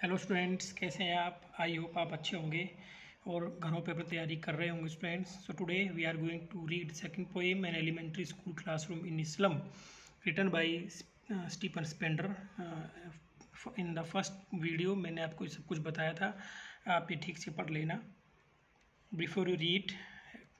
Hello students, कैसे हैं आप? आई होप आप अच्छे होंगे और घरों पे तैयारी कर रहे होंगे students. So today we are going to read second poem an elementary school classroom in slum written by Stephen Spender. In the first video मैंने आपको सब कुछ बताया था, आप ये ठीक से पढ़ लेना। बिफोर यू रीड,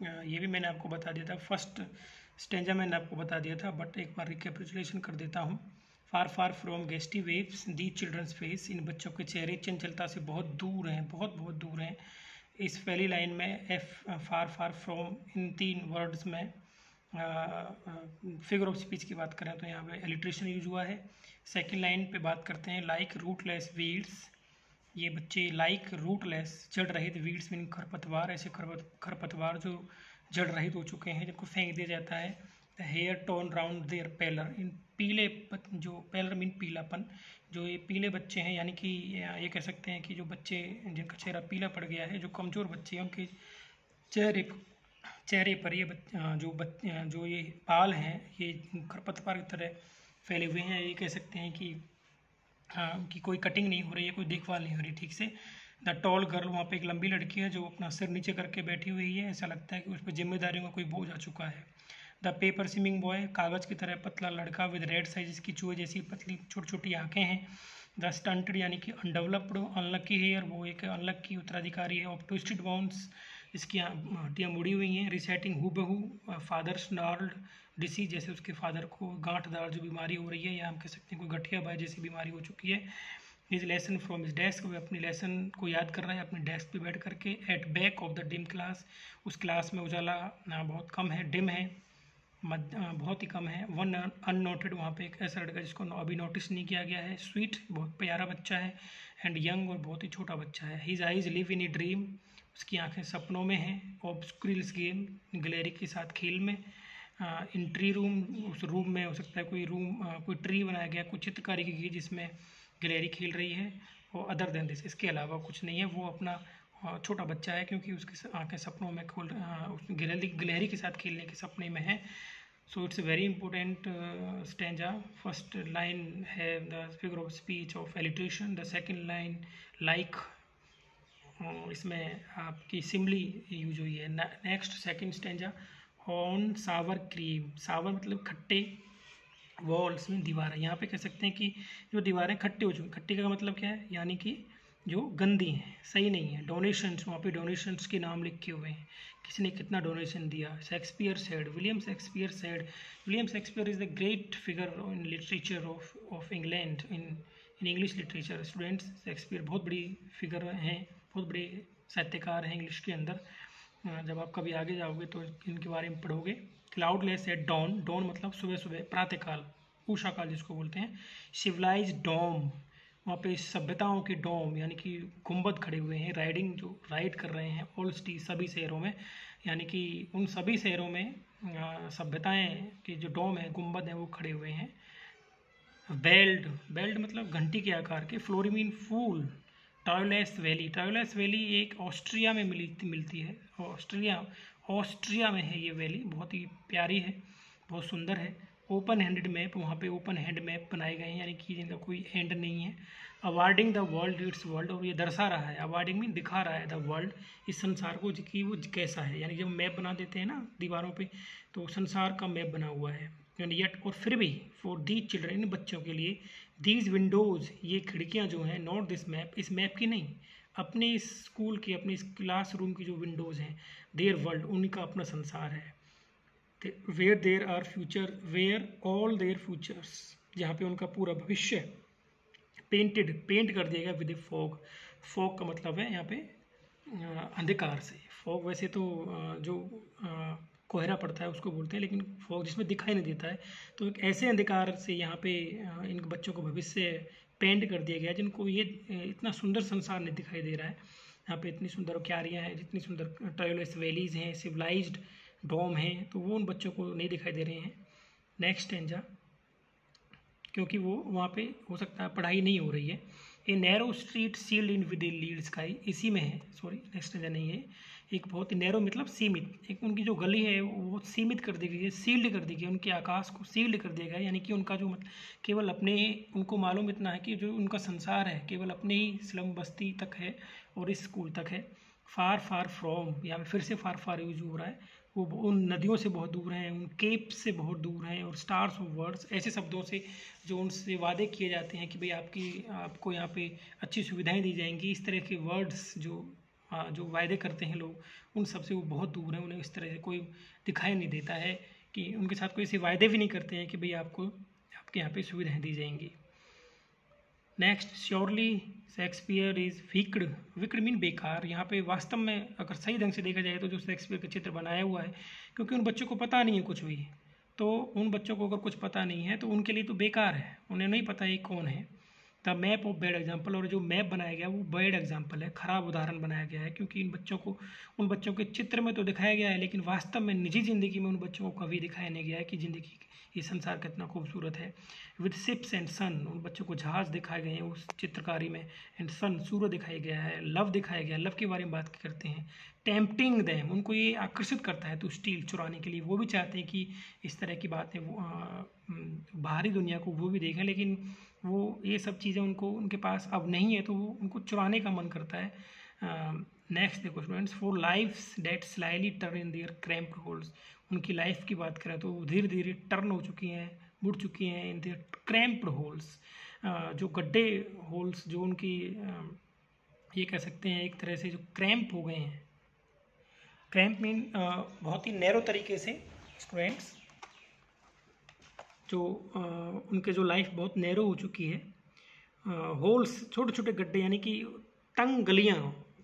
ये भी मैंने आपको बता दिया था, फर्स्ट स्टेंजा मैंने आपको बता दिया था, बट एक बार रिकैपिचुलेशन कर देता हूँ। Far far from gusty waves the children's faces, इन बच्चों के चेहरे चंचलता से बहुत दूर हैं, बहुत बहुत दूर हैं। इस पहली लाइन में F far far from, in 3 words में फिगर ऑफ स्पीच की बात करें तो यहाँ पे एलिट्रेशन यूज हुआ है। सेकेंड लाइन पे बात करते हैं लाइक रूटलेस वीड्स, ये बच्चे लाइक रूटलेस जड़ रहित, वीड्स मीन खरपतवार, ऐसे खरपतवार जो जड़ रहित हो चुके हैं जिनको फेंक दिया जाता है। The hair torn round their pallor, इन पीले जो पेलर मीन पीलापन, जो ये पीले बच्चे हैं, यानी कि ये कह सकते हैं कि जो बच्चे जिनका चेहरा पीला पड़ गया है, जो कमज़ोर बच्चे हैं उनके चेहरे पर ये जो ये बाल हैं ये खरपतवार की तरह फैले हुए हैं। ये कह सकते हैं कि कि कोई कटिंग नहीं हो रही है, कोई देखभाल नहीं हो रही ठीक से। द टॉल गर्ल, वहाँ पे एक लंबी लड़की है जो अपना सिर नीचे करके बैठी हुई है, ऐसा लगता है कि उस पर जिम्मेदारियों का कोई बोझ आ चुका है। द पेपर स्विमिंग बॉय, कागज़ की तरह पतला लड़का विद रेड साइज, इसकी चूहे जैसी पतली छोटी छोटी आँखें हैं। द स्टंटेड यानी कि अनडेवलप्ड अनलक्की हेयर, वो एक अनलक्की उत्तराधिकारी है ऑफ ट्विस्टेड बाउंड्स, इसकी हड्डियाँ मुड़ी हुई हैं। रिसेटिंग हूबहू फादर स्नार्ल्ड डिसीज, जैसे उसके फादर को गांठदार जो बीमारी हो रही है, या हम कह सकते हैं कोई गठिया बाय जैसी बीमारी हो चुकी है। His lesson from his desk, वह अपनी लेसन को याद कर रहा है अपने डेस्क पे बैठ करके। At back of the dim class, उस क्लास में उजाला बहुत कम है, डिम है, बहुत ही कम है। वन अननोटेड, वहाँ पे एक ऐसा लड़का जिसको अभी नोटिस नहीं किया गया है। स्वीट, बहुत प्यारा बच्चा है। एंड यंग, और बहुत ही छोटा बच्चा है। His eyes live in a dream, उसकी आंखें सपनों में हैं। ऑब्सक्रिल्स गेम, गैलरी के साथ खेल में। इन ट्री रूम, उस रूम में हो सकता है कोई रूम, कोई ट्री बनाया गया, कोई चित्रकारी की गई जिसमें गैलरी खेल रही है। और अदर देन दिस, इसके अलावा कुछ नहीं है। वो अपना छोटा बच्चा है क्योंकि उसकी आंखें सपनों में गैलरी के साथ खेलने के सपने में है। So it's a very important stanza. First line have the figure of speech of alliteration. The second line like, इसमें आपकी सिमली यूज हुई है। Next second stanza, on sour cream, sour मतलब खट्टे, वॉल्स में दीवारें, यहाँ पे कह सकते हैं कि जो दीवारें खट्टी हो चुकी, खट्टी का मतलब क्या है, यानी कि जो गंदी हैं, सही नहीं है। डोनेशंस, वहाँ पे डोनेशंस के नाम लिखे हुए हैं, किसने कितना डोनेशन दिया। Shakespeare said, William Shakespeare said, William Shakespeare is the great figure in literature of England, in English literature. Students, Shakespeare बहुत बड़ी फिगर हैं, बहुत बड़े साहित्यकार हैं इंग्लिश के अंदर। जब आप कभी आगे जाओगे तो इनके बारे में पढ़ोगे। क्लाउडलेस है डॉन, डॉन मतलब सुबह सुबह, प्रातःकाल, उषा काल जिसको बोलते हैं। सिविलाइज डोम, वहाँ पे सभ्यताओं के डोम यानी कि गुंबद खड़े हुए हैं। राइडिंग, जो राइड कर रहे हैं। ऑल सिटी, सभी शहरों में, यानी कि उन सभी शहरों में सभ्यताएं के जो डोम है, गुंबद हैं, वो खड़े हुए हैं। बेल्ट, बेल्ट मतलब घंटी के आकार के। फ्लोरिमीन फूल। टॉयलेस वैली, टॉयलेस वैली एक ऑस्ट्रिया में मिलती है। ऑस्ट्रिया में है ये वैली, बहुत ही प्यारी है, बहुत सुंदर है। ओपन हैंडेड मैप, वहाँ पे ओपन हैंड मैप बनाए गए हैं, यानी कि जिनका कोई एंड नहीं है। Awarding the world it's world, और ये दर्शा रहा है, अवार्डिंग मीन दिखा रहा है, द वर्ल्ड इस संसार को कि वो कैसा है, यानी जब मैप बना देते हैं ना दीवारों पे, तो संसार का मैप बना हुआ है। एंड येट, और फिर भी, फॉर दीज चिल्ड्रन, इन बच्चों के लिए। दीज विंडोज़, ये खिड़कियाँ जो हैं, नॉट दिस मैप, इस मैप की नहीं, अपने इस स्कूल की, अपने इस क्लासरूम की जो विंडोज़ हैं, देयर वर्ल्ड, उनका अपना संसार है। Where there are future, where all their futures, जहाँ पे उनका पूरा भविष्य पेंटेड, पेंट कर दिया गया विद ए फॉग। फॉग का मतलब है यहाँ पे अंधकार से। फॉग वैसे तो जो कोहरा पड़ता है उसको बोलते हैं, लेकिन फॉग जिसमें दिखाई नहीं देता है, तो एक ऐसे अंधकार से यहाँ पे इन बच्चों को भविष्य पेंट कर दिया गया जिनको ये इतना सुंदर संसार नहीं दिखाई दे रहा है। यहाँ पे इतनी सुंदर क्यारियाँ हैं, जितनी सुंदर टॉयलेट्स वैलीज़ हैं, सिविलाइज्ड डोम हैं, तो वो उन बच्चों को नहीं दिखाई दे रहे हैं। नेक्स्ट स्टेंजा, क्योंकि वो वहाँ पे हो सकता है पढ़ाई नहीं हो रही है। A narrow street sealed in with a lead sky, इसी में है, सॉरी नेक्स्ट स्टेंजा नहीं है। एक बहुत ही नैरो मतलब सीमित, एक उनकी जो गली है वो सीमित कर दी गई है, सील्ड कर दी गई है, उनके आकाश को सील्ड कर दिया गया है। यानी कि उनका जो मतलब केवल अपने, उनको मालूम इतना है कि जो उनका संसार है केवल अपने ही स्लम बस्ती तक है और इस स्कूल तक है। फार फार फ्रॉम, यहाँ पे फिर से फार फार यूज हो रहा है, वो उन नदियों से बहुत दूर हैं, उन केप्स से बहुत दूर हैं, और स्टार्स ऑफ वर्ड्स, ऐसे शब्दों से जो उनसे वादे किए जाते हैं कि भाई आपको यहाँ पे अच्छी सुविधाएं दी जाएंगी, इस तरह के वर्ड्स जो वायदे करते हैं लोग, उन सब से वो बहुत दूर हैं। उन्हें इस तरह से कोई दिखाई नहीं देता है कि उनके साथ कोई ऐसे वायदे भी नहीं करते हैं कि भाई आपके यहाँ पे सुविधाएं दी जाएंगी। Next, surely Shakespeare is wicked. Wicked mean बेकार। यहाँ पे वास्तव में अगर सही ढंग से देखा जाए तो जो शेक्सपियर का चित्र बनाया हुआ है, क्योंकि उन बच्चों को पता नहीं है कुछ भी, तो उन बच्चों को अगर कुछ पता नहीं है तो उनके लिए तो बेकार है, उन्हें नहीं पता ये कौन है। The map of bad example, और जो मैप बनाया गया वो बैड एग्जाम्पल है, खराब उदाहरण बनाया गया है, क्योंकि उन बच्चों के चित्र में तो दिखाया गया है, लेकिन वास्तव में निजी ज़िंदगी में उन बच्चों को कभी दिखाया नहीं गया है कि ज़िंदगी, ये संसार कितना खूबसूरत है। विद शिप्स एंड सन, उन बच्चों को जहाज दिखाए गए हैं उस चित्रकारी में, एंड सन, सूर्य दिखाया गया है, लव दिखाया गया है, लव के बारे में बात करते हैं। टेम्पटिंग दैम, उनको ये आकर्षित करता है तो स्टील, चुराने के लिए, वो भी चाहते हैं कि इस तरह की बातें बाहरी दुनिया को वो भी देखें, लेकिन वो ये सब चीज़ें उनके पास अब नहीं है, तो वो उनको चुराने का मन करता है। नेक्स्ट देखो students, for lives that slyly turn in their cramped holes, उनकी लाइफ की बात करें तो धीरे धीरे टर्न हो चुकी हैं, मुड़ चुकी हैं इन देयर क्रैम्प्ड होल्स, जो गड्ढे होल्स जो उनकी ये कह सकते हैं एक तरह से जो क्रैम्प हो गए हैं। क्रैम्प मीन बहुत ही नैरो तरीके से स्टूडेंट्स, जो उनके जो लाइफ बहुत नैरो हो चुकी है, होल्स छोटे छोटे गड्ढे, यानी कि तंग गलियाँ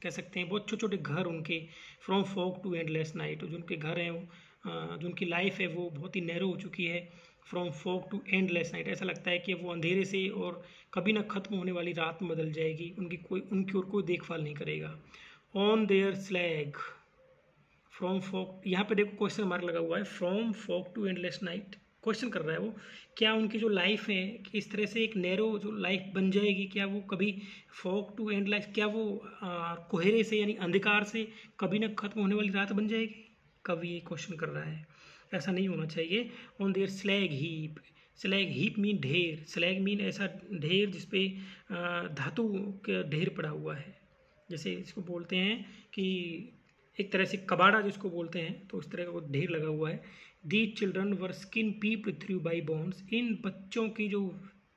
कह सकते हैं, बहुत छोटे छोटे घर उनके, from fog to endless night, जो उनके घर हैं जो उनकी लाइफ है वो बहुत ही नैरो हो चुकी है। From fog to endless night, ऐसा लगता है कि वो अंधेरे से और कभी ना खत्म होने वाली रात में बदल जाएगी, उनकी ओर कोई देखभाल नहीं करेगा। On their slag, from fog, यहाँ पे देखो क्वेश्चन मार्क लगा हुआ है, from fog to endless night, question कर रहा है वो, क्या उनकी जो लाइफ है कि इस तरह से एक नैरो जो लाइफ बन जाएगी, क्या वो कभी फॉग टू एंड लाइफ, क्या वो कोहरे से यानी अंधकार से कभी ना खत्म होने वाली रात बन जाएगी, कभी ये क्वेश्चन कर रहा है, ऐसा नहीं होना चाहिए। On their slag heap, slag heap mean ढेर, स्लैग मीन ऐसा ढेर जिसपे धातु का ढेर पड़ा हुआ है, जैसे इसको बोलते हैं कि एक तरह से कबाड़ा जिसको बोलते हैं, तो उस तरह का वो ढेर लगा हुआ है। These children wear skin peeped through by bones, इन बच्चों की जो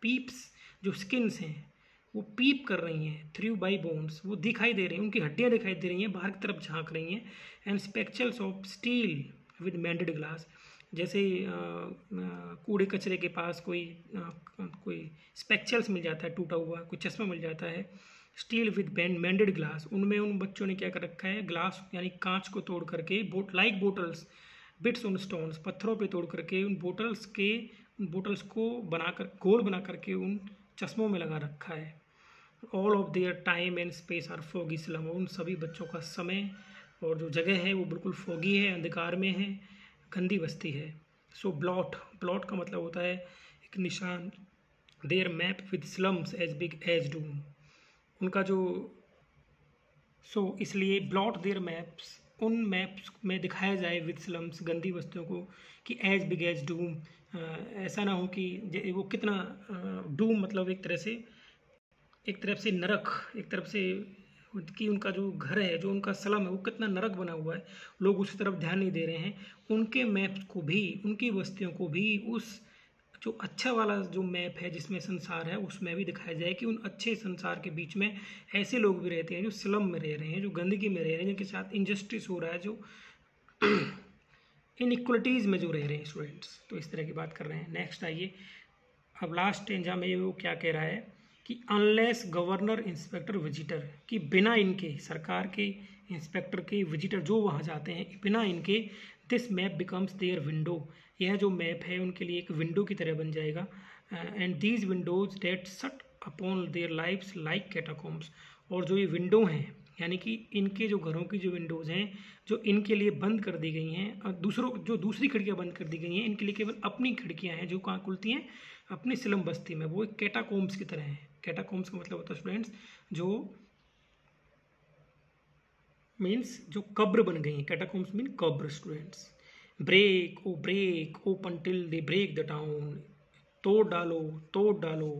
पीप्स, जो स्किन्स हैं वो पीप कर रही हैं, थ्रू बाई बोन्स, वो दिखाई दे रही हैं, उनकी हड्डियाँ दिखाई दे रही हैं, बाहर की तरफ झांक रही हैं। And spectacles of steel with mended glass, जैसे कूड़े कचरे के पास कोई स्पेक्चल्स मिल जाता है, टूटा हुआ कोई चश्मा मिल जाता है, स्टील विद मेंडेड ग्लास, उनमें उन बच्चों ने क्या कर रखा है, ग्लास यानी कांच को तोड़ करके, like bottles, beads on stones, पत्थरों पे तोड़ करके उन बोटल्स को बनाकर गोल बना करके उन चश्मों में लगा रखा है। All of their time and space are foggy slum, उन सभी बच्चों का समय और जो जगह है वो बिल्कुल फॉगी है, अंधकार में है, गंदी बस्ती है। सो ब्लॉट का मतलब होता है एक निशान। Their map with slums as big as doom, उनका जो इसलिए ब्लॉट देयर मैप्स, उन मैप्स में दिखाया जाए विद स्लम्स, गंदी बस्तियों को, कि एज बिग एज डूम, ऐसा ना हो कि वो कितना डूम मतलब एक तरफ से नरक, एक तरफ से कि उनका जो घर है, जो उनका स्लम है वो कितना नरक बना हुआ है, लोग उस तरफ ध्यान नहीं दे रहे हैं। उनके मैप्स को भी, उनकी बस्तियों को भी उस जो अच्छा वाला जो मैप है जिसमें संसार है उसमें भी दिखाया जाए कि उन अच्छे संसार के बीच में ऐसे लोग भी रहते हैं जो स्लम में रह रहे हैं, जो गंदगी में रह रहे हैं, जिनके साथ इनजस्टिस हो रहा है, जो इनइक्वलिटीज़ में जो रह रहे हैं स्टूडेंट्स। तो इस तरह की बात कर रहे हैं। नेक्स्ट आइए, अब लास्ट स्टेंजा में वो क्या कह रहा है कि अनलेस गवर्नर इंस्पेक्टर विजिटर, कि बिना इनके, सरकार के इंस्पेक्टर के, विजिटर जो वहाँ जाते हैं, बिना इनके, this map becomes their window, यह जो मैप है उनके लिए एक विंडो की तरह बन जाएगा। And these windows that shut upon their lives like catacombs, और जो ये विंडो हैं यानी कि इनके जो घरों की जो विंडोज़ हैं जो इनके लिए बंद कर दी गई हैं, और दूसरी खिड़कियाँ बंद कर दी गई हैं, इनके लिए केवल अपनी खिड़कियाँ हैं जो कहाँ खुलती हैं, अपनी स्लम बस्ती में, वो एक कैटाकोम्स की तरह है। कैटाकोम्स का मतलब होता है स्टूडेंट्स जो मीन्स जो कब्र बन गई हैं, कैटाकॉम्स मीन कब्र students. Break open till they break the town, तोड़ डालो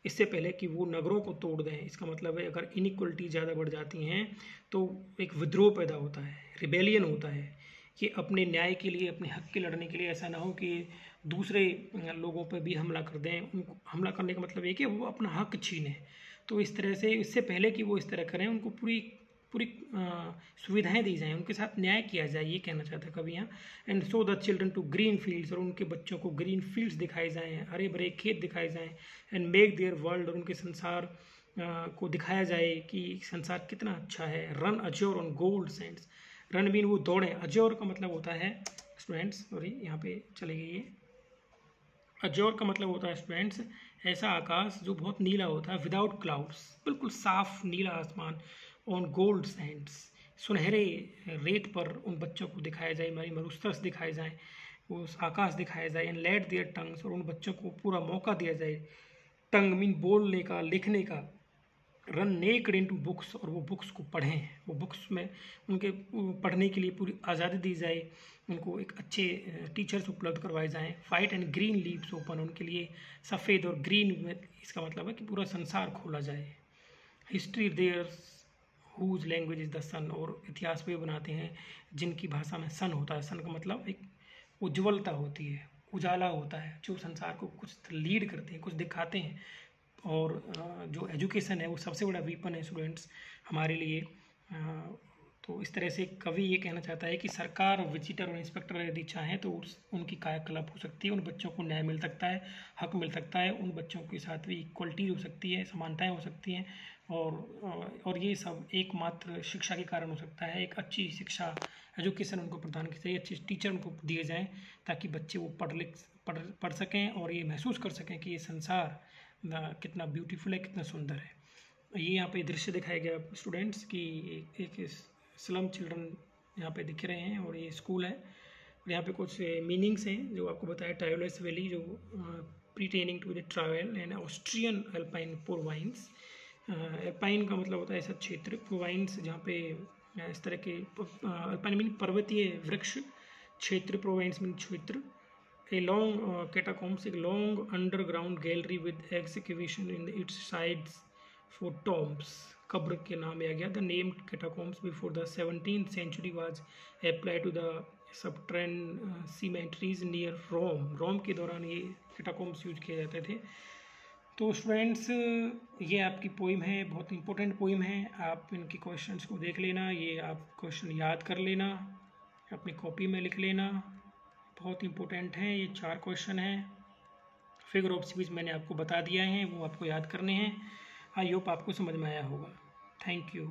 इससे पहले कि वो नगरों को तोड़ दें। इसका मतलब है अगर इनइक्वलिटी ज़्यादा बढ़ जाती हैं तो एक विद्रोह पैदा होता है, रिबेलियन होता है कि अपने न्याय के लिए, अपने हक के लड़ने के लिए ऐसा ना हो कि दूसरे लोगों पर भी हमला कर दें। उनको हमला करने का मतलब ये कि वो अपना हक छीनें। तो इस तरह से, इससे पहले कि वो इस तरह करें, उनको पूरी सुविधाएं दी जाएं, उनके साथ न्याय किया जाए, ये कहना चाहता है कवि यहाँ। And so the children to green fields, और उनके बच्चों को ग्रीन फील्ड्स दिखाए जाएं, हरे भरे खेत दिखाए जाएं। एंड मेक देयर वर्ल्ड, और उनके संसार को दिखाया जाए कि संसार कितना अच्छा है। Run Azure on gold Sands, run mean वो दौड़ें, अज्योर का मतलब होता है स्टूडेंट्स, सॉरी यहाँ पे चले गई है, अज्योर का मतलब होता है स्टूडेंट्स ऐसा आकाश जो बहुत नीला होता है, विदाउट क्लाउड्स, बिल्कुल साफ नीला आसमान। ऑन गोल्ड सैंड्स, सुनहरे रेत पर उन बच्चों को दिखाया जाए, हमारी मरुस्थल दिखाए जाए, उस आकाश दिखाया जाए। एंड लेट देयर टंग्स, और उन बच्चों को पूरा मौका दिया जाए, टंग मीन बोलने का, लिखने का। रन नेक्ड इनटू बुक्स, और वो बुक्स को पढ़ें, वो बुक्स में उनके पढ़ने के लिए पूरी आज़ादी दी जाए, उनको एक अच्छे टीचर्स उपलब्ध करवाए जाएं। White and green leaves open, उनके लिए सफ़ेद और ग्रीन में, इसका मतलब है कि पूरा संसार खोला जाए। History theirs whose language is the sun, और इतिहास वे बनाते हैं जिनकी भाषा में सन होता है। सन का मतलब एक उज्ज्वलता होती है, उजाला होता है, जो संसार को कुछ लीड करते हैं, कुछ दिखाते हैं। और जो एजुकेशन है वो सबसे बड़ा वीपन है स्टूडेंट्स हमारे लिए। तो इस तरह से कवि ये कहना चाहता है कि सरकार, विजिटर और इंस्पेक्टर यदि चाहें तो उनकी कायाकल्प हो सकती है, उन बच्चों को न्याय मिल सकता है, हक मिल सकता है, उन बच्चों के साथ भी इक्वलिटी हो सकती है, समानताएं हो सकती हैं। और ये सब एकमात्र शिक्षा के कारण हो सकता है। एक अच्छी शिक्षा, एजुकेशन उनको प्रदान की जाए, अच्छे टीचर उनको दिए जाएँ ताकि बच्चे वो पढ़ सकें और ये महसूस कर सकें कि ये संसार कितना ब्यूटीफुल है, कितना सुंदर है। ये यहाँ पे दृश्य दिखाया गया स्टूडेंट्स कि एक स्लम चिल्ड्रन यहाँ पे दिख रहे हैं और ये स्कूल है। और यहाँ पे कुछ मीनिंग्स हैं जो आपको बताया। टायोलेस वैली जो pertaining to the travel and Austrian alpine province. Alpine का मतलब होता है ऐसा क्षेत्र, प्रोवाइंस जहाँ पे इस तरह के, अल्पाइन मीन पर्वतीय वृक्ष क्षेत्र, प्रोवाइंस मीन क्षेत्र। A long catacombs, a long underground gallery with excavation in its sides for tombs. कब्र के नाम आ गया। The name catacombs before the 17th century was applied to the subterranean cemeteries near Rome. रोम के दौरान ये catacombs यूज किए जाते थे। तो स्टूडेंट्स ये आपकी पोइम है, बहुत इंपॉर्टेंट पोइम है। आप इनके क्वेश्चंस को देख लेना, ये आप क्वेश्चन याद कर लेना, अपनी कॉपी में लिख लेना, बहुत इंपॉर्टेंट है। ये 4 क्वेश्चन हैं। फिगर ऑफ स्पीच मैंने आपको बता दिया है, वो आपको याद करने हैं। आई होप आपको समझ में आया होगा। Thank you.